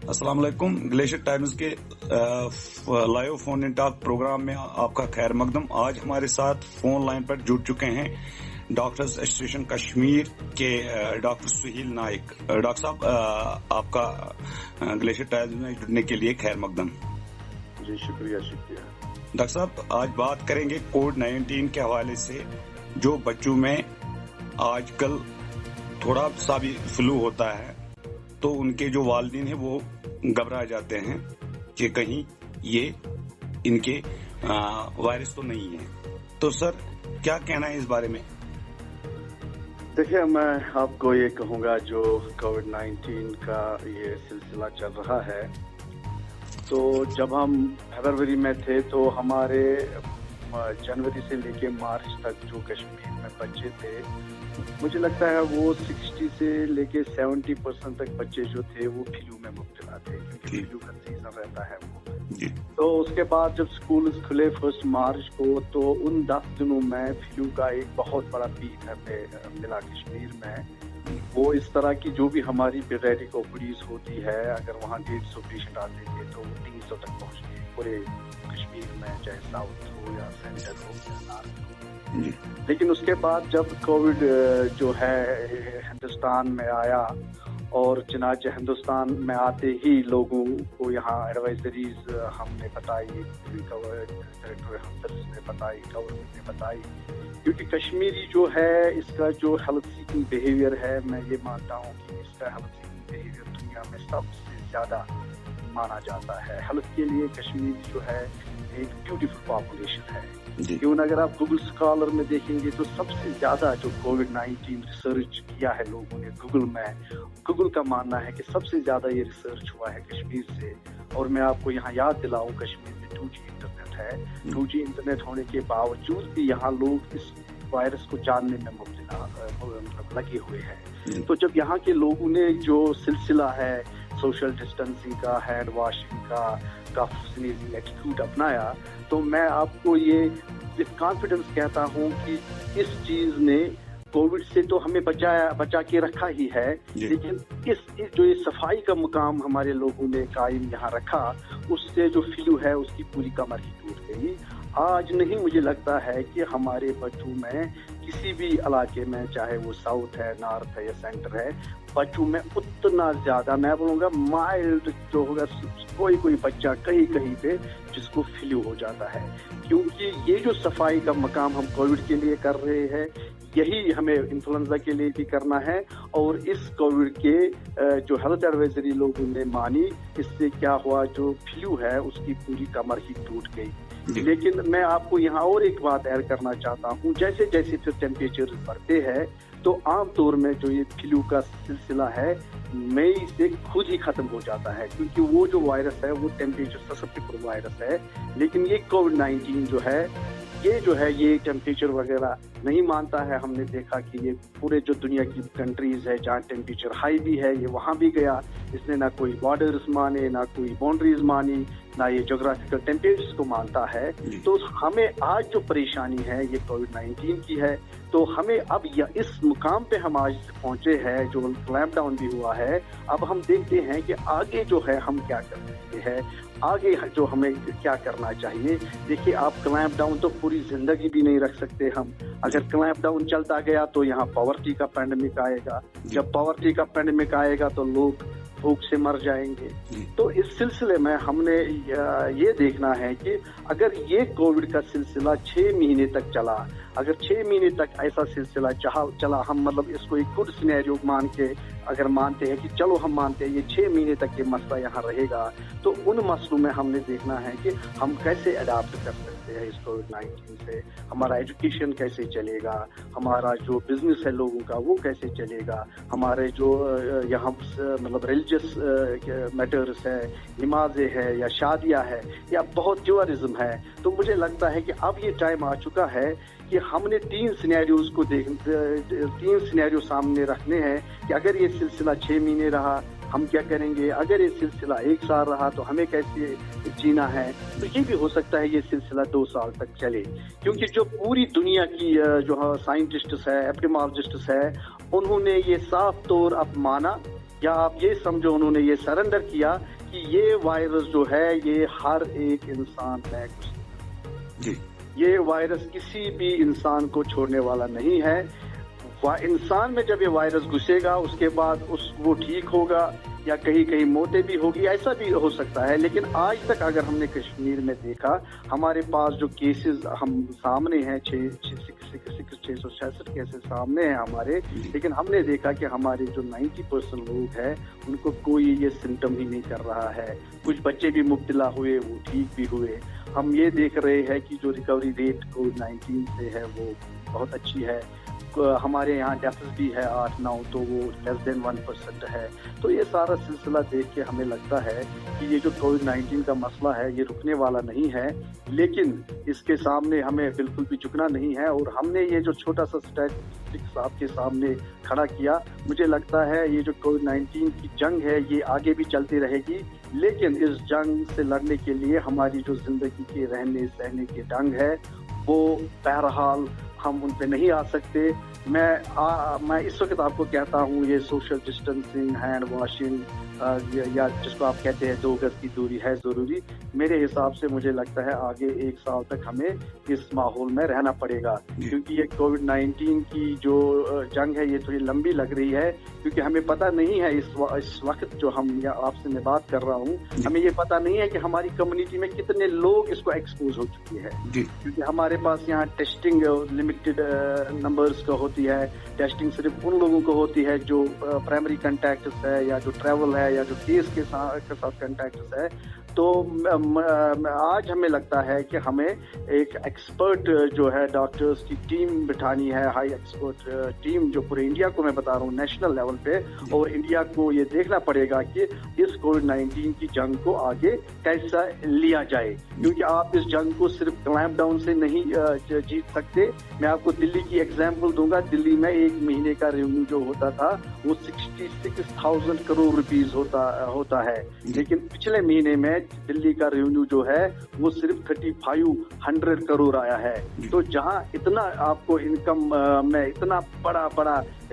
अस्सलाम वालेकुम। Glacier Times के live phone in talk programme में आपका खैर मकदम। आज हमारे साथ फोन लाइन पर जुड़ चुके हैं डॉक्टर्स एसोसिएशन कश्मीर के डॉक्टर सुहेल नाइक। डॉक्टर साहब, आपका ग्लेशियर टाइम्स में जुड़ने के लिए खैर मकदम। जी शुक्रिया। डॉक्टर साहब, आज बात करेंगे कोविड-19 के हवाले से। जो बच्चों में आजकल थोड़ा सा भी फ्लू होता है तो उनके जो वालिदैन हैं वो घबरा जाते हैं कि कहीं ये इनके वायरस तो नहीं है। तो सर, क्या कहना है इस बारे में? देखिए, मैं आपको ये कहूँगा, जो कोविड-19 का ये सिलसिला चल रहा है, तो जब हम फरवरी में थे तो हमारे जनवरी से लेके मार्च तक जो कश्मीर में बच्चे थे, मुझे लगता है वो 60 से लेके 70% तक बच्चे जो थे वो फ्लू में मुब्तला थे, क्योंकि फ्लू का सीजन रहता है वो। तो उसके बाद जब स्कूल खुले 1 मार्च को, तो उन 10 दिनों में फ्लू का एक बहुत बड़ा पीक हमें मिला कश्मीर में। वो इस तरह की जो भी हमारी पीरियडिक ओपीडीज होती है, अगर वहाँ 150 पेशेंट आते थे तो वो 300 तक पहुँच गए पूरे कश्मीर में, चाहे साउथ हो या सेंटर हो या नॉर्थ हो। लेकिन उसके बाद जब कोविड जो है हिंदुस्तान में आया, और चनाचे हिंदुस्तान में आते ही लोगों को यहाँ एडवाइजरीज हमने बताई, डायरेक्टर हमदर्द ने बताई, गवर्नमेंट ने बताई, क्योंकि कश्मीरी जो है इसका जो हेल्थ सीकिंग बिहेवियर है, मैं ये मानता हूँ कि इसका हेल्थ सीकिंग बिहेवियर दुनिया में सबसे ज्यादा माना जाता है। हेल्थ के लिए कश्मीर जो है एक ब्यूटीफुल पॉपुलेशन है। क्यों अगर आप गूगल स्कॉलर में देखेंगे तो सबसे ज्यादा जो कोविड-19 रिसर्च किया है लोगों ने गूगल में, गूगल का मानना है कि सबसे ज्यादा ये रिसर्च हुआ है कश्मीर से। और मैं आपको यहाँ याद दिलाऊं, कश्मीर में 2G इंटरनेट है। 2G इंटरनेट होने के बावजूद भी यहाँ लोग इस वायरस को जानने में मुब्तला लगे हुए हैं। तो जब यहाँ के लोगों ने जो सिलसिला है सोशल डिस्टेंसिंग का, हैंड वॉशिंग का, कफ स्नीजिंग एटीट्यूड अपनाया, तो मैं आपको ये विद कॉन्फिडेंस कहता हूँ कि इस चीज ने कोविड से तो हमें बचा के रखा ही है, लेकिन इस जो ये सफाई का मुकाम हमारे लोगों ने कायम यहाँ रखा, उससे जो फ्लू है उसकी पूरी कमर ही टूट गई। आज नहीं मुझे लगता है कि हमारे बच्चों में किसी भी इलाके में, चाहे वो साउथ है, नॉर्थ है या सेंटर है, बच्चों में उतना ज्यादा, मैं बोलूँगा माइल्ड जो होगा, कोई बच्चा कहीं पे जिसको फ्लू हो जाता है। क्योंकि ये जो सफाई का मकाम हम कोविड के लिए कर रहे हैं, यही हमें इन्फ्लुएंजा के लिए भी करना है। और इस कोविड के जो हेल्थ एडवाइजरी लोगों ने मानी, इससे क्या हुआ, जो फ्लू है उसकी पूरी कमर ही टूट गई। लेकिन मैं आपको यहाँ और एक बात ऐड करना चाहता हूँ, जैसे जैसे फिर टेम्परेचर बढ़ते हैं तो आमतौर में जो ये फ्लू का सिलसिला है मई से खुद ही खत्म हो जाता है, क्योंकि वो जो वायरस है वो टेम्परेचर ससेप्टेबल वायरस है। लेकिन ये कोविड-19 जो है ये टेम्परेचर वगैरह नहीं मानता है। हमने देखा कि ये पूरे जो दुनिया की कंट्रीज है जहाँ टेम्परेचर हाई भी है, ये वहाँ भी गया। इसने ना कोई बॉर्डर्स माने, ना कोई बाउंड्रीज मानी, ना ये ज्योग्राफिकल टेम्परेचर्स को मानता है। तो हमें आज जो परेशानी है ये कोविड-19 की है। तो हमें अब इस मुकाम पे हम आज पहुंचे हैं, जो क्लैंप डाउन भी हुआ है। अब हम देखते हैं कि आगे जो है हम क्या कर सकते हैं, आगे जो हमें क्या करना चाहिए। देखिए, आप क्लैंप डाउन तो पूरी जिंदगी भी नहीं रख सकते हम। अगर क्लैंप डाउन चलता गया तो यहाँ पॉवर्टी का पैंडेमिक आएगा। जब पॉवर्टी का पैंडेमिक आएगा तो लोग भूख से मर जाएंगे। तो इस सिलसिले में हमने ये देखना है कि अगर ये कोविड का सिलसिला 6 महीने तक चला, अगर 6 महीने तक ऐसा सिलसिला चला, हम मतलब इसको एक गुड सिनेरियो मान के अगर मानते हैं कि चलो हम मानते हैं ये 6 महीने तक ये मसला यहाँ रहेगा, तो उन मसलों में हमने देखना है कि हम कैसे अडाप्ट कर सकते हैं इस कोविड-19 से। हमारा एजुकेशन कैसे चलेगा, हमारा जो बिजनेस है लोगों का वो कैसे चलेगा, हमारे जो यहाँ मतलब रिलीजियस मैटर्स है, नमाजें है या शादियाँ है या बहुत टूरिज्म है। तो मुझे लगता है कि अब ये टाइम आ चुका है कि हमने 3 सिनेरियो सामने रखने हैं कि अगर ये सिलसिला 6 महीने रहा हम क्या करेंगे, अगर ये सिलसिला 1 साल रहा तो हमें कैसे जीना है। तो ये भी हो सकता है ये सिलसिला 2 साल तक चले, क्योंकि जो पूरी दुनिया की जो साइंटिस्ट्स है, एपिडेमियोलॉजिस्ट्स है, उन्होंने ये साफ तौर अब माना یا آپ یہ سمجھو انہوں نے یہ سرنڈر کیا کہ یہ وائرس جو ہے یہ ہر ایک انسان میں جی یہ وائرس کسی بھی انسان کو چھوڑنے والا نہیں ہے. انسان میں جب یہ وائرس گھسے گا اس کے بعد وہ ٹھیک ہوگا یا کہیں کہیں موتیں بھی ہوگی, ایسا بھی ہو سکتا ہے. لیکن آج تک اگر ہم نے کشمیر میں دیکھا, ہمارے پاس جو کیسز ہم سامنے ہیں 666 کیسز سامنے ہیں ہمارے, لیکن ہم نے دیکھا کہ ہمارے جو 90% لوگ ہیں ان کو کوئی یہ سمٹم ہی نہیں کر رہا ہے. کچھ بچے بھی مبتلا ہوئے, وہ ٹھیک بھی ہوئے. ہم یہ دیکھ رہے ہیں کہ جو ریکوری ریٹ کووڈ-19 سے ہے وہ بہت اچھی ہے. ہمارے یہاں ڈیتھز بھی ہے 8-9, تو وہ لیس دین 1% ہے. تو یہ سارا سلسلہ دیکھ کے ہمیں لگتا ہے کہ یہ جو کووڈ-19 کا مسئلہ ہے یہ رکنے والا نہیں ہے, لیکن اس کے سامنے ہمیں بالکل بھی جھکنا نہیں ہے. اور ہم نے یہ جو چھوٹا سا اسٹیٹسٹکس آپ کے سامنے کھڑا کیا, مجھے لگتا ہے یہ جو کووڈ-19 کی جنگ ہے یہ آگے بھی چلتی رہے گی, لیکن اس جنگ سے لڑنے کے لیے ہماری جو زندگی کے رہنے سہنے کے ڈھنگ ہے وہ بہرحال ہم ان پہ نہیں آ سکتے. میں اس وقت آپ کو کہتا ہوں یہ سوشل ڈسٹینسنگ, ہینڈ واشنگ یا جس کو آپ کہتے ہیں 2 گز کی دوری ہے ضروری. میرے حساب سے مجھے لگتا ہے آگے 1 سال تک ہمیں اس ماحول میں رہنا پڑے گا, کیونکہ یہ کووڈ-19 کی جو جنگ ہے یہ تھوڑی لمبی لگ رہی ہے, کیونکہ ہمیں پتہ نہیں ہے اس وقت جو ہم آپ سے میں بات کر رہا ہوں, ہمیں یہ پتہ نہیں ہے کہ ہماری کمیونٹی میں کتنے لوگ اس کو ایکسپوز ہو چکے ہیں. کیونکہ ہمارے پاس یہاں ٹیسٹنگ لمیٹڈ نمبرز کا ہوتی ہے. ٹیسٹنگ صرف ان لوگوں کو ہوتی ہے جو پرائمری کنٹیکٹس ہے یا جو ٹریول ہے یا جو کیس کے ساتھ کنٹیکٹس ہے. تو آج ہمیں لگتا ہے کہ ہمیں ایک ایکسپرٹ جو ہے ڈاکٹرز کی ٹیم بٹھانی ہے, ہائی ایکسپرٹ ٹیم جو پورے انڈیا کو میں بتا رہا ہوں نیشنل لیول پہ, اور انڈیا کو یہ دیکھنا پڑے گا کہ اس کووڈ-19 کی جنگ کو آگے کیسا لیا جائے, کیونکہ آپ اس جنگ کو صرف کلیمپ ڈاؤن سے نہیں جیت سکتے. میں آپ کو دلی کی ایگزامپل دوں گا. دلی میں 1 مہینے کا ریونیو جو ہوتا تھا وہ 66,000 کروڑ روپیز ہوتا ہے, لیکن پچھلے مہینے میں دلی کا ریونیو جو ہے وہ صرف 3,500 کروڑ آیا ہے. تو جہاں اتنا آپ کو انکم میں اتنا بڑا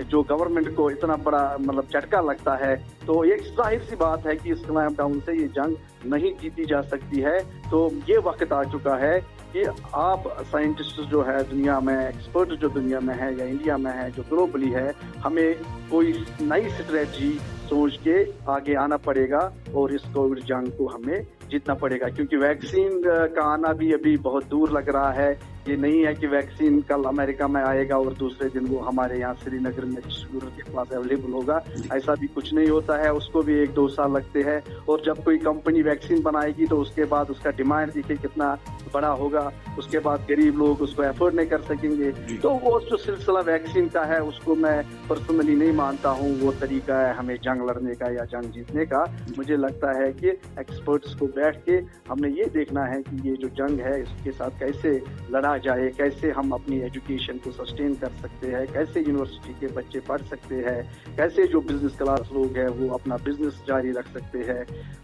جو گورنمنٹ کو اتنا بڑا مطلب جھٹکا لگتا ہے, تو ایک ظاہر سی بات ہے کہ اس کلیمپ ڈاؤن سے یہ جنگ نہیں جیتی جا سکتی ہے. تو یہ وقت آ چکا ہے کہ آپ سائنٹسٹ جو ہے دنیا میں, ایکسپرٹ جو دنیا میں ہے یا انڈیا میں ہے جو گلوبلی ہے, ہمیں کوئی نئی اسٹریٹجی سوچ کے آگے آنا پڑے گا اور اس کووڈ جنگ کو ہمیں جیتنا پڑے گا. کیونکہ ویکسین کا آنا بھی ابھی بہت دور لگ رہا ہے. یہ نہیں ہے کہ ویکسین کل امریکہ میں آئے گا اور دوسرے دن وہ ہمارے یہاں سری نگر میں ڈسٹریبیوٹر کے پاس اویلیبل ہوگا. ایسا بھی کچھ نہیں ہوتا ہے, اس کو بھی 1-2 سال لگتے ہیں. اور جب کوئی کمپنی ویکسین بنائے گی تو اس کے بعد اس کا ڈیمانڈ دیکھے کتنا بڑا ہوگا, اس کے بعد غریب لوگ اس کو افورڈ نہیں کر سکیں گے. تو وہ جو سلسلہ ویکسین کا ہے اس کو میں پرسنلی نہیں مانتا ہوں وہ طریقہ ہے ہمیں جنگ لڑنے کا یا جنگ جیتنے کا. مجھے لگتا ہے کہ ایکسپرٹس کو بیٹھ کے ہم نے یہ دیکھنا ہے کہ یہ جو جنگ ہے اس کے ساتھ کیسے لڑا جائے, کیسے ہم اپنی ایجوکیشن کو سسٹین کر سکتے ہیں, کیسے یونیورسٹی کے بچے پڑھ سکتے ہیں, کیسے جو بزنس کلاس لوگ ہیں وہ اپنا بزنس جاری رکھ سکتے ہیں.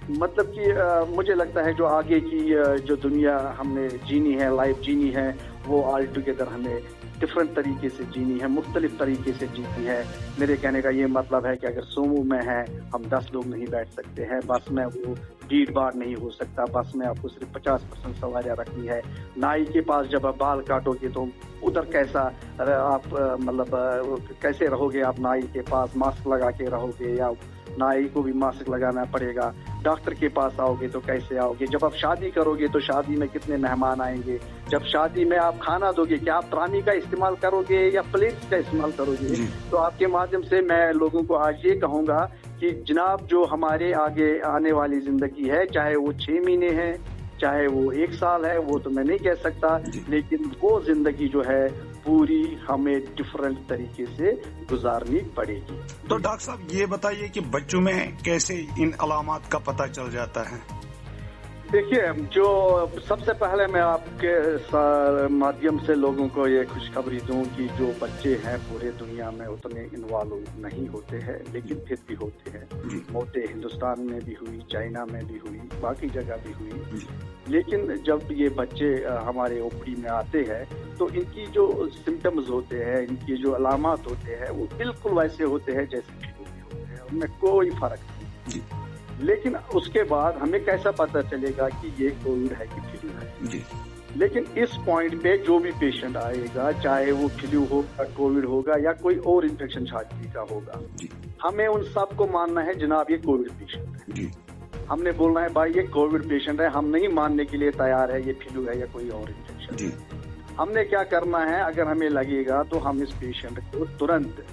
مطلب کہ مجھے لگتا ہے جو آگے کی جو دنیا ہم نے جینی ہے, لائف جینی ہے, وہ آل ٹوگیدر ہمیں ڈفرینٹ طریقے سے جینی ہے, مختلف طریقے سے جیتی ہے. میرے کہنے کا یہ مطلب ہے کہ اگر سومو میں ہے ہم 10 لوگ نہیں بیٹھ سکتے ہیں, بس میں وہ بھیڑ بھاڑ نہیں ہو سکتا, بس میں آپ کو صرف 50% سواریاں رکھنی ہے. نائی کے پاس جب آپ بال کاٹو گے تو ادھر کیسا آپ مطلب کیسے رہو گے, آپ نائی کے پاس ماسک لگا کے رہو گے یا نائی کو بھی ماسک لگانا پڑے گا. ڈاکٹر کے پاس آؤ گے تو کیسے آؤ گے. جب آپ شادی کرو گے تو شادی میں کتنے مہمان آئیں گے. جب شادی میں آپ کھانا دو گے کیا آپ ترامی کا استعمال کرو گے یا پلیٹس کا استعمال کرو گے. تو آپ کے مادھیم سے میں لوگوں کو آج یہ کہوں گا کہ جناب جو ہمارے آگے آنے والی زندگی ہے, چاہے وہ 6 مہینے ہے چاہے وہ 1 سال ہے, وہ تو میں نہیں کہہ سکتا, لیکن وہ زندگی جو ہے پوری ہمیں ڈفرینٹ طریقے سے گزارنی پڑے گی. تو ڈاکٹر صاحب یہ بتائیے کہ بچوں میں کیسے ان علامات کا پتہ چل جاتا ہے؟ دیکھیے, جو سب سے پہلے میں آپ کے مادھیم سے لوگوں کو یہ خوشخبری دوں کہ جو بچے ہیں پورے دنیا میں اتنے انوالو نہیں ہوتے ہیں, لیکن پھر بھی ہوتے ہیں. موتیں ہندوستان میں بھی ہوئی, چائنا میں بھی ہوئی, باقی جگہ بھی ہوئی. لیکن جب یہ بچے ہمارے اوپڑی میں آتے ہیں تو ان کی جو سمٹمز ہوتے ہیں, ان کی جو علامات ہوتے ہیں وہ بالکل ویسے ہوتے ہیں جیسے में कोई फर्क नहीं। लेकिन उसके बाद हमें कैसा पता चलेगा कि ये कोविड है कि फ्लू है? जी। लेकिन इस पॉइंट पे जो भी पेशेंट आएगा, चाहे वो फ्लू होगा, कोविड होगा या कोई और इन्फेक्शन छाती का होगा, हमें उन सब को मानना है जनाब ये कोविड पेशेंट है। जी। हमने बोलना है भाई ये कोविड पेशेंट है, हम नहीं मानने के लिए तैयार है ये फ्लू है या कोई और इन्फेक्शन। जी। हमने क्या करना है, अगर हमें लगेगा तो हम इस पेशेंट को तुरंत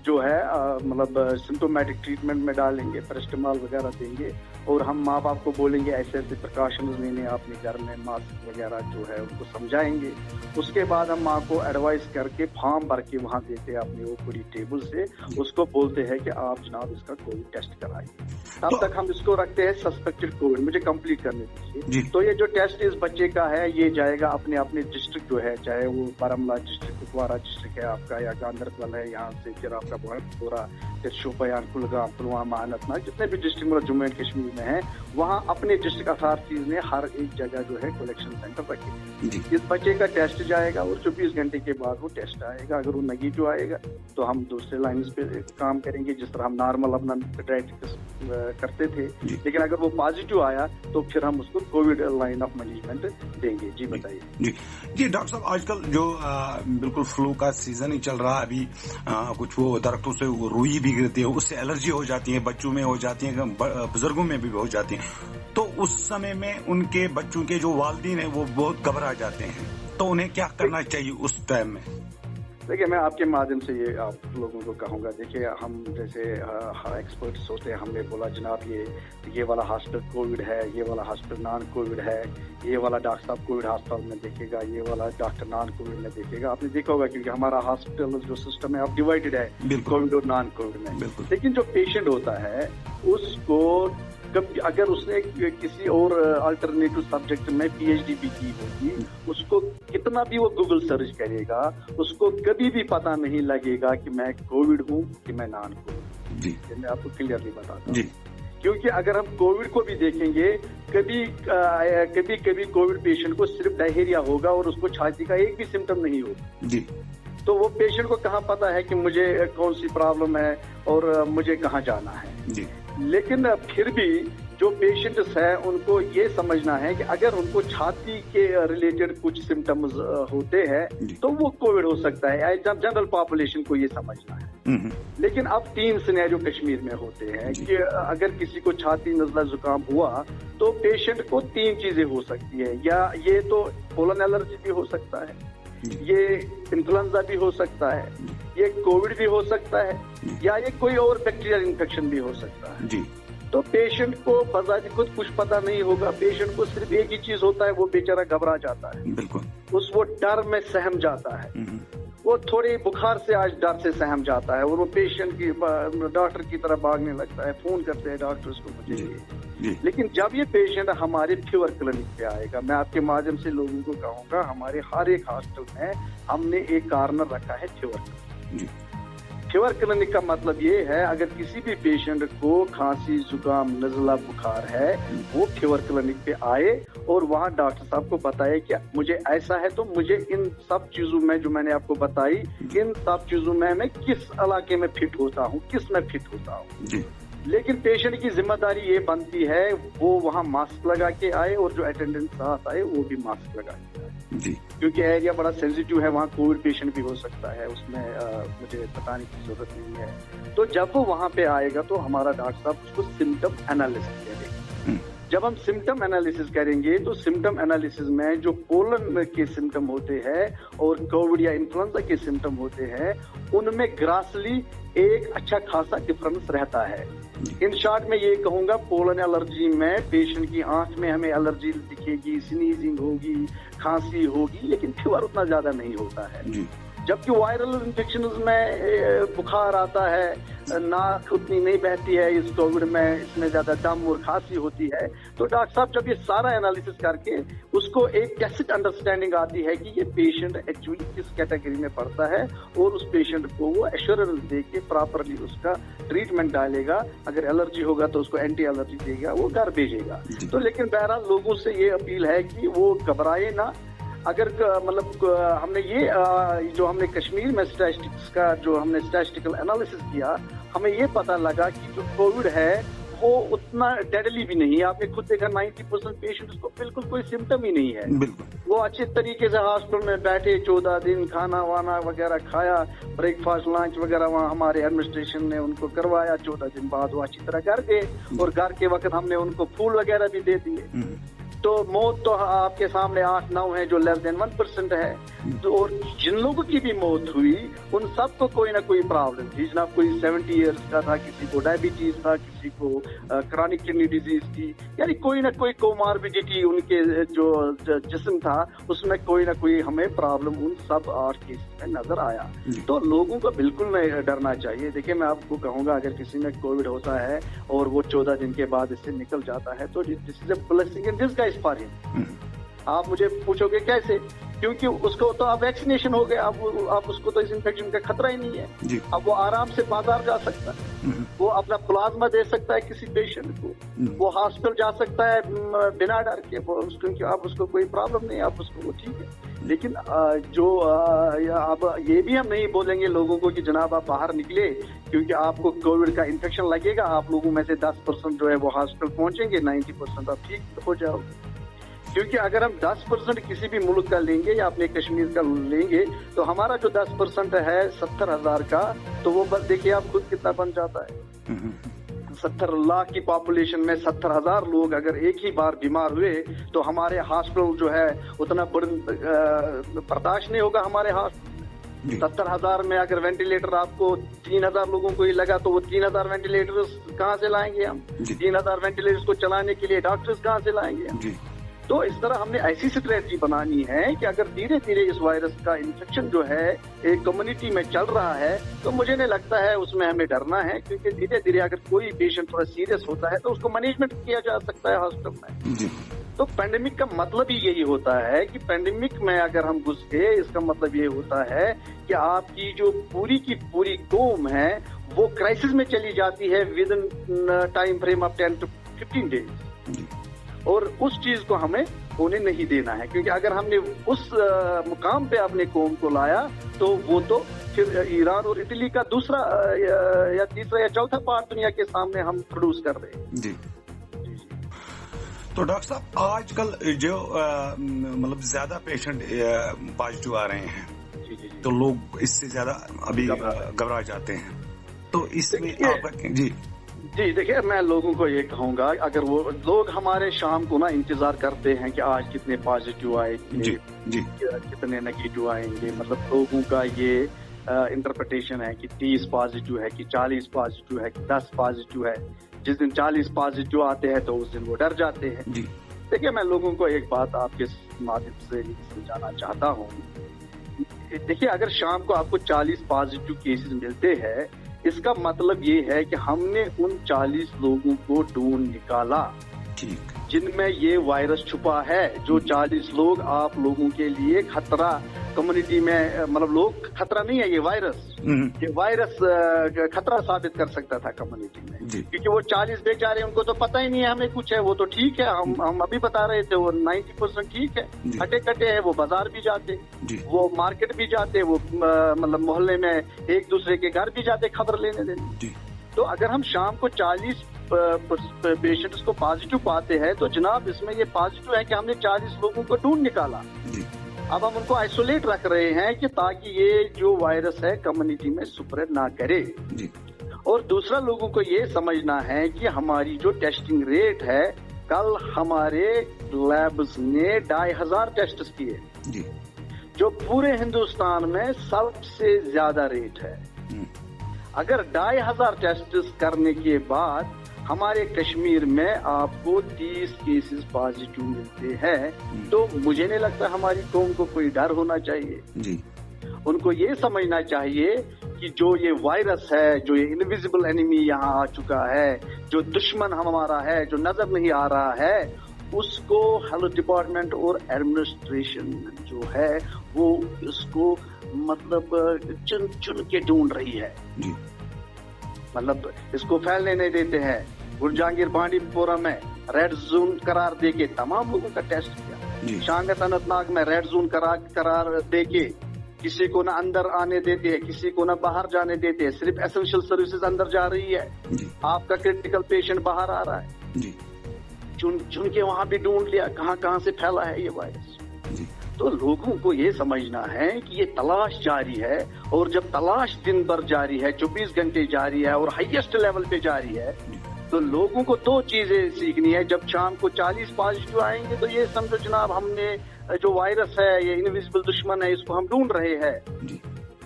जो है मतलब सिम्टोमेटिक ट्रीटमेंट में डालेंगे, पैरास्टामोल वगैरह देंगे, और हम माँ बाप को बोलेंगे ऐसे ऐसे प्रिकॉशंस लेने अपने घर में, मास्क वगैरह जो है उनको समझाएंगे। उसके बाद हम माँ को एडवाइस करके फॉर्म भर के वहाँ देते हैं अपनी ओपीडी टेबल से, उसको बोलते हैं कि आप जनाब इसका कोविड टेस्ट कराइए। तब तक हम इसको रखते हैं सस्पेक्टेड कोविड। मुझे कंप्लीट करने दीजिए। तो ये जो टेस्ट इस बच्चे का है ये जाएगा अपने अपने डिस्ट्रिक्ट जो है, चाहे वो बारामूला डिस्ट्रिक्ट, कुपवारा डिस्ट्रिक्ट है आपका, या गांधरबल है, यहाँ से फिर आपका बांदीपोरा, फिर शोपियान, कुलगाम, पुलवामा, अनंतनाग, जितने भी डिस्ट्रिक्ट मतलब जम्मू एंड कश्मीर में है, वहाँ अपने डिस्ट्रिक्ट अथॉरिटीज ने हर एक जगह जो है कलेक्शन सेंटर रखे हैं। इस बच्चे का टेस्ट जाएगा और 24 घंटे के बाद वो टेस्ट आएगा। अगर वो नेगेटिव आएगा तो हम दूसरे लाइन्स पे काम करेंगे, जिस तरह हम नॉर्मल अपना डायटिक्स करते थे। लेकिन अगर वो पॉजिटिव आया तो फिर हम उसको कोविड लाइन ऑफ मैनेजमेंट देंगे। जी बताइए। जी डॉक्टर साहब, आजकल जो बिल्कुल फ्लू का सीजन ही चल रहा है अभी, कुछ वो दरख्तों से रुई भी गिरती है, उससे एलर्जी हो जाती है, बच्चों में हो जाती है, बुजुर्गों में भी हो जाती है। तो उस समय में उनके बच्चों के जो वालिदैन है वो बहुत घबरा जाते हैं, तो उन्हें क्या करना चाहिए उस टाइम में? देखिए, मैं आपके माध्यम से ये आप लोगों को कहूँगा, देखिए हम जैसे एक्सपर्ट्स होते हैं, हमने बोला जनाब ये वाला हॉस्पिटल कोविड है, ये वाला हॉस्पिटल नॉन कोविड है, ये वाला डॉक्टर साहब कोविड हॉस्पिटल में देखेगा, ये वाला डॉक्टर नॉन कोविड में देखेगा। आपने देखा होगा क्योंकि हमारा हॉस्पिटल जो सिस्टम है अब डिवाइडेड है कोविड और नॉन कोविड में। लेकिन जो पेशेंट होता है उसको कभी अगर उसने किसी और अल्टरनेटिव सब्जेक्ट में पीएचडी भी की होगी, उसको कितना भी वो गूगल सर्च करेगा, उसको कभी भी पता नहीं लगेगा कि मैं कोविड हूँ कि मैं नॉन कोविड। जी, मैं आपको क्लियरली बताता हूँ। क्योंकि अगर हम कोविड को भी देखेंगे, कभी कोविड पेशेंट को सिर्फ डायरिया होगा और उसको छाती का एक भी सिम्टम नहीं होगा। जी, तो वो पेशेंट को कहाँ पता है कि मुझे कौन सी प्रॉब्लम है और मुझे कहाँ जाना है। जी, लेकिन फिर भी जो पेशेंट्स हैं उनको ये समझना है कि अगर उनको छाती के रिलेटेड कुछ सिम्टम्स होते हैं तो वो कोविड हो सकता है। जनरल पॉपुलेशन को ये समझना है। लेकिन अब 3 सिनेरियो कश्मीर में होते हैं कि अगर किसी को छाती, नज़ला, जुकाम हुआ तो पेशेंट को 3 चीजें हो सकती है, या ये तो पोलन एलर्जी भी हो सकता है, ये इन्फ्लुएंजा भी हो सकता है, ये कोविड भी हो सकता है, या ये कोई और बैक्टीरियल इन्फेक्शन भी हो सकता है। जी, तो पेशेंट को बजाते खुद कुछ पता नहीं होगा। पेशेंट को सिर्फ एक ही चीज होता है, वो बेचारा घबरा जाता है, बिल्कुल वो डर में सहम जाता है, वो थोड़ी बुखार से आज डर से सहम जाता है और वो पेशेंट की डॉक्टर की तरफ भागने लगता है, फोन करते हैं डॉक्टर्स को मुझे। लेकिन जब ये पेशेंट हमारे फीवर क्लिनिक पे आएगा, मैं आपके माध्यम से लोगों को कहूंगा, हमारे हर एक हॉस्पिटल में हमने एक कॉर्नर रखा है फीवर क्लिनिक। फीवर क्लिनिक का मतलब ये है, अगर किसी भी पेशेंट को खांसी, जुकाम, नज़ला, बुखार है, वो फीवर क्लिनिक पे आए और वहाँ डॉक्टर साहब को बताए कि मुझे ऐसा है तो मुझे इन सब चीजों में जो मैंने आपको बताई, इन सब चीजों में मैं किस इलाके में फिट होता हूँ, किस में फिट होता हूँ। लेकिन पेशेंट की जिम्मेदारी ये बनती है वो वहाँ मास्क लगा के आए और जो अटेंडेंट साथ आए वो भी मास्क लगा के आए। जी, क्योंकि एरिया बड़ा सेंसिटिव है, वहाँ कोविड पेशेंट भी हो सकता है, उसमें मुझे बताने की जरूरत नहीं है। तो जब वो वहाँ पे आएगा तो हमारा डॉक्टर साहब उसको सिम्टम एनालिसिस करेंगे। जब हम सिम्टम एनालिसिस करेंगे तो सिम्टम एनालिसिस में जो पोलन के सिम्टम होते हैं और कोविड या इन्फ्लुएंजा के सिम्टम होते हैं, उनमें ग्रासली एक अच्छा खासा डिफरेंस रहता है। इन शॉर्ट में ये कहूंगा, पोलन एलर्जी में पेशेंट की आंख में हमें एलर्जी दिखेगी, स्नीजिंग होगी, खांसी होगी, लेकिन फीवर उतना ज्यादा नहीं होता है। जबकि वायरल इन्फेक्शन में बुखार आता है, नाक उतनी नहीं बहती है, इस कोविड में इसमें ज्यादा दम और खांसी होती है। तो डॉक्टर साहब जब ये सारा एनालिसिस करके उसको एक टैसिट अंडरस्टैंडिंग आती है कि ये पेशेंट एक्चुअली किस कैटेगरी में पड़ता है और उस पेशेंट को वो एश्योरेंस दे के प्रॉपरली उसका ट्रीटमेंट डालेगा। अगर एलर्जी होगा तो उसको एंटी एलर्जी देगा, वो घर भेजेगा। तो लेकिन बहरहाल लोगों से ये अपील है कि वो घबराए ना। अगर मतलब हमने ये जो हमने कश्मीर में स्टैटिस्टिक्स का जो हमने स्टैटिस्टिकल एनालिसिस किया, हमें ये पता लगा कि जो कोविड है वो उतना डेडली भी नहीं है। आपने खुद देखा 90% पेशेंट्स को बिल्कुल कोई सिम्टम ही नहीं है। वो अच्छे तरीके से हॉस्पिटल में बैठे 14 दिन, खाना वाना वगैरह खाया, ब्रेकफास्ट लंच वगैरह वहाँ हमारे एडमिनिस्ट्रेशन ने उनको करवाया। 14 दिन बाद वो अच्छी तरह घर गए और घर के वक्त हमने उनको फूल वगैरह भी दे दिए। तो मौत तो आपके सामने 8-9 है जो लेस देन 1% है। तो और जिन लोगों की भी मौत हुई उन सबको कोई ना कोई प्रॉब्लम थी। जनाब कोई 70 इयर्स का था, किसी को डायबिटीज था, किसी को क्रॉनिक किडनी डिजीज थी, यानी कोई ना कोई कोमार्बिडिटी उनके जो जिस्म था उसमें कोई ना कोई हमें प्रॉब्लम उन सब 8 केस में नजर आया। तो लोगों को बिल्कुल नहीं डरना चाहिए। देखिए मैं आपको कहूंगा अगर किसी में कोविड होता है और वो 14 दिन के बाद इससे निकल जाता है तो this is a blessing in disguise for him. आप मुझे पूछोगे कैसे, क्योंकि उसको तो अब वैक्सीनेशन हो गया, अब उसको तो इस इन्फेक्शन का खतरा ही नहीं है। अब वो आराम से बाजार जा सकता है, वो अपना प्लाज्मा दे सकता है किसी पेशेंट को, वो हॉस्पिटल जा सकता है बिना डर के, क्योंकि अब उसको कोई प्रॉब्लम नहीं, अब उसको वो ठीक है। लेकिन अब ये भी हम नहीं बोलेंगे लोगों को कि जनाब आप बाहर निकले क्योंकि आपको कोविड का इन्फेक्शन लगेगा। आप लोगों में से 10% जो है वो हॉस्पिटल पहुंचेंगे, 90% आप ठीक हो जाओगे। क्योंकि अगर हम 10% किसी भी मुल्क का लेंगे या अपने कश्मीर का लेंगे तो हमारा जो 10% है 70,000 का, तो वो बस देखिए आप खुद कितना बन जाता है। 70 लाख की पॉपुलेशन में 70,000 लोग अगर एक ही बार बीमार हुए तो हमारे हॉस्पिटल जो है उतना बर्दाश्त नहीं होगा हमारे हॉस्पिटल। 70,000 में अगर वेंटिलेटर आपको 3,000 लोगों को ही लगा तो वो 3,000 वेंटिलेटर्स कहाँ से लाएंगे हम? 3,000 वेंटिलेटर्स को चलाने के लिए डॉक्टर्स कहाँ से लाएंगे हम? तो इस तरह हमने ऐसी स्ट्रेटजी बनानी है कि अगर धीरे धीरे इस वायरस का इन्फेक्शन जो है एक कम्युनिटी में चल रहा है तो मुझे नहीं लगता है उसमें हमें डरना है, क्योंकि धीरे धीरे अगर कोई पेशेंट थोड़ा सीरियस होता है तो उसको मैनेजमेंट किया जा सकता है हॉस्पिटल में। तो पैंडेमिक का मतलब ही यही होता है कि पैंडेमिक में अगर हम घुस गए इसका मतलब ये होता है कि आपकी जो पूरी की पूरी कौम है वो क्राइसिस में चली जाती है with in time frame of 10 to 15 days. और उस चीज को हमें होने नहीं देना है, क्योंकि अगर हमने उस मुकाम पे अपने कौम को लाया तो वो तो फिर ईरान और इटली का दूसरा या तीसरा या चौथा पार्ट दुनिया के सामने हम प्रोड्यूस कर रहे हैं। जी। तो डॉक्टर साहब आजकल जो मतलब ज्यादा पेशेंट पॉजिटिव आ रहे हैं तो लोग इससे ज्यादा अभी घबरा जाते हैं, तो इसमें आपका जी देखिए मैं लोगों को ये कहूंगा अगर वो लोग हमारे शाम को ना इंतजार करते हैं कि आज कितने पॉजिटिव आएंगे, कितने नेगेटिव आएंगे, मतलब लोगों का ये इंटरप्रिटेशन है कि 30 पॉजिटिव है कि 40 पॉजिटिव है कि 10 पॉजिटिव है। जिस दिन 40 पॉजिटिव आते हैं तो उस दिन वो डर जाते हैं। देखिए मैं लोगों को एक बात आपके माध्यम से समझाना चाहता हूँ। देखिए अगर शाम को आपको 40 पॉजिटिव केसेस मिलते हैं इसका मतलब ये है कि हमने उन 40 लोगों को ढूंढ निकाला जिनमें ये वायरस छुपा है। जो 40 लोग आप लोगों के लिए खतरा कम्युनिटी में, मतलब लोग खतरा नहीं है, ये वायरस खतरा साबित कर सकता था कम्युनिटी में, क्योंकि वो 40 बेचारे उनको तो पता ही नहीं है हमें कुछ है, वो तो ठीक है, हम अभी बता रहे थे वो 90% ठीक है, हटे कटे है, वो बाजार भी जाते, वो मार्केट भी जाते, वो मतलब मोहल्ले में एक दूसरे के घर भी जाते खबर लेने देने। तो अगर हम शाम को 40 पेशेंट्स को पॉजिटिव पाते हैं तो जनाब इसमें ये पॉजिटिव है कि हमने 40 लोगों को ढूंढ निकाला। अब हम उनको आइसोलेट रख रहे हैं कि ताकि ये जो वायरस है कम्युनिटी में स्प्रेड ना करे। और दूसरा लोगों को ये समझना है कि हमारी जो टेस्टिंग रेट है, कल हमारे लैब्स ने 2,500 टेस्ट किए जो पूरे हिंदुस्तान में सबसे ज्यादा रेट है। अगर 2,500 टेस्ट करने के बाद हमारे कश्मीर में आपको 30 केसेस पॉजिटिव मिलते हैं तो मुझे नहीं लगता हमारी कौम को कोई डर होना चाहिए। उनको ये समझना चाहिए कि जो ये वायरस है, जो ये इनविजिबल एनिमी यहाँ आ चुका है, जो दुश्मन हमारा है, जो नजर नहीं आ रहा है, उसको हेल्थ डिपार्टमेंट और एडमिनिस्ट्रेशन जो है वो उसको मतलब चुन चुन के ढूंढ रही है, मतलब इसको फैलने नहीं देते हैं। गुरजहांगीर बांडीपोरा में रेड जोन करार देके तमाम लोगों का टेस्ट किया, शांगत अनंतनाग में रेड जोन करार देके किसी को ना अंदर आने देते हैं, किसी को ना बाहर जाने देते हैं, सिर्फ एसेंशियल सर्विसेज अंदर जा रही है, आपका क्रिटिकल पेशेंट बाहर आ रहा है, चुन के वहां भी ढूंढ लिया कहां कहां से फैला है ये वायरस। तो लोगों को ये समझना है कि ये तलाश जारी है, और जब तलाश दिन भर जारी है, 24 घंटे जारी है और हाईएस्ट लेवल पे जारी है, तो लोगों को 2 चीजें सीखनी है। जब शाम को 40 पॉजिटिव आएंगे तो ये समझो जनाब हमने जो वायरस है, ये इनविजिबल दुश्मन है, इसको हम ढूंढ रहे हैं।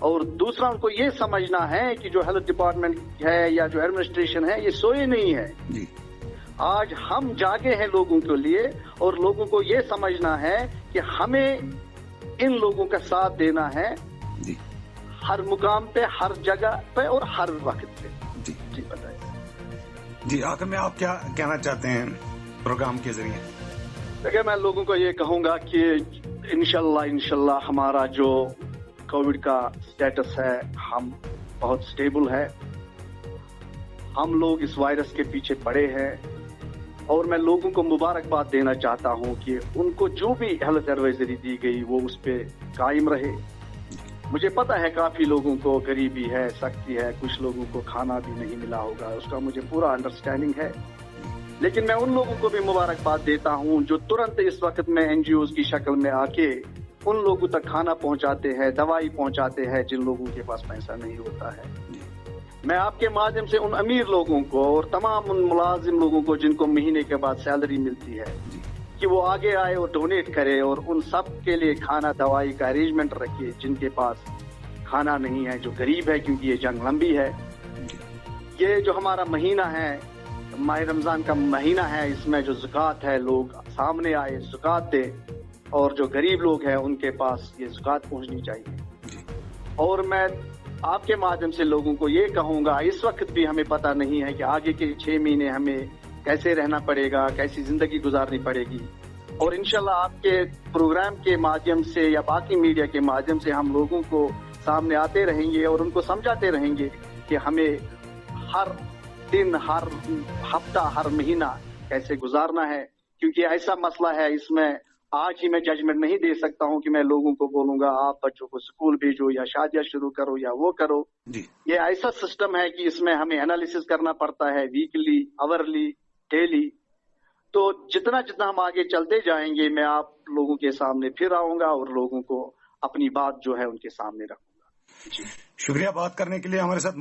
और दूसरा उनको ये समझना है कि जो हेल्थ डिपार्टमेंट है या जो एडमिनिस्ट्रेशन है, ये सोए नहीं है। आज हम जागे हैं लोगों के लिए, और लोगों को ये समझना है कि हमें इन लोगों का साथ देना है हर मुकाम पे, हर जगह पे और हर वक्त पे। जी बताइए। जी, आखिर में आप क्या कहना चाहते हैं प्रोग्राम के जरिए? देखिए, मैं लोगों को ये कहूंगा कि इंशाल्लाह हमारा जो कोविड का स्टेटस है, हम बहुत स्टेबल है। हम लोग इस वायरस के पीछे पड़े हैं, और मैं लोगों को मुबारकबाद देना चाहता हूं कि उनको जो भी हेल्थ एडवाइजरी दी गई वो उस पे कायम रहे। मुझे पता है काफी लोगों को गरीबी है, सख्ती है, कुछ लोगों को खाना भी नहीं मिला होगा, उसका मुझे पूरा अंडरस्टैंडिंग है। लेकिन मैं उन लोगों को भी मुबारकबाद देता हूं जो तुरंत इस वक्त में एनजीओज की शक्ल में आके उन लोगों तक खाना पहुंचाते हैं, दवाई पहुंचाते हैं जिन लोगों के पास पैसा नहीं होता है। मैं आपके माध्यम से उन अमीर लोगों को और तमाम उन मुलाजिम लोगों को जिनको महीने के बाद सैलरी मिलती है कि वो आगे आए और डोनेट करे, और उन सब के लिए खाना दवाई का अरेंजमेंट रखिए जिनके पास खाना नहीं है, जो गरीब है, क्योंकि ये जंग लंबी है। ये जो हमारा महीना है, माह रमजान का महीना है, इसमें जो ज़कात है, लोग सामने आए, ज़कात दे, और जो गरीब लोग हैं उनके पास ये ज़कात पहुंचनी चाहिए। और मैं आपके माध्यम से लोगों को ये कहूंगा, इस वक्त भी हमें पता नहीं है कि आगे के 6 महीने हमें कैसे रहना पड़ेगा, कैसी जिंदगी गुजारनी पड़ेगी। और इंशाल्लाह आपके प्रोग्राम के माध्यम से या बाकी मीडिया के माध्यम से हम लोगों को सामने आते रहेंगे और उनको समझाते रहेंगे कि हमें हर दिन, हर हफ्ता, हर महीना कैसे गुजारना है। क्योंकि ऐसा मसला है, इसमें आज ही मैं जजमेंट नहीं दे सकता हूं कि मैं लोगों को बोलूंगा आप बच्चों को स्कूल भेजो या शादियां शुरू करो या वो करो। ये ऐसा सिस्टम है कि इसमें हमें एनालिसिस करना पड़ता है, वीकली, आवरली, डेली। तो जितना जितना हम आगे चलते जाएंगे, मैं आप लोगों के सामने फिर आऊंगा और लोगों को अपनी बात जो है उनके सामने रखूंगा। जी, शुक्रिया बात करने के लिए हमारे साथ।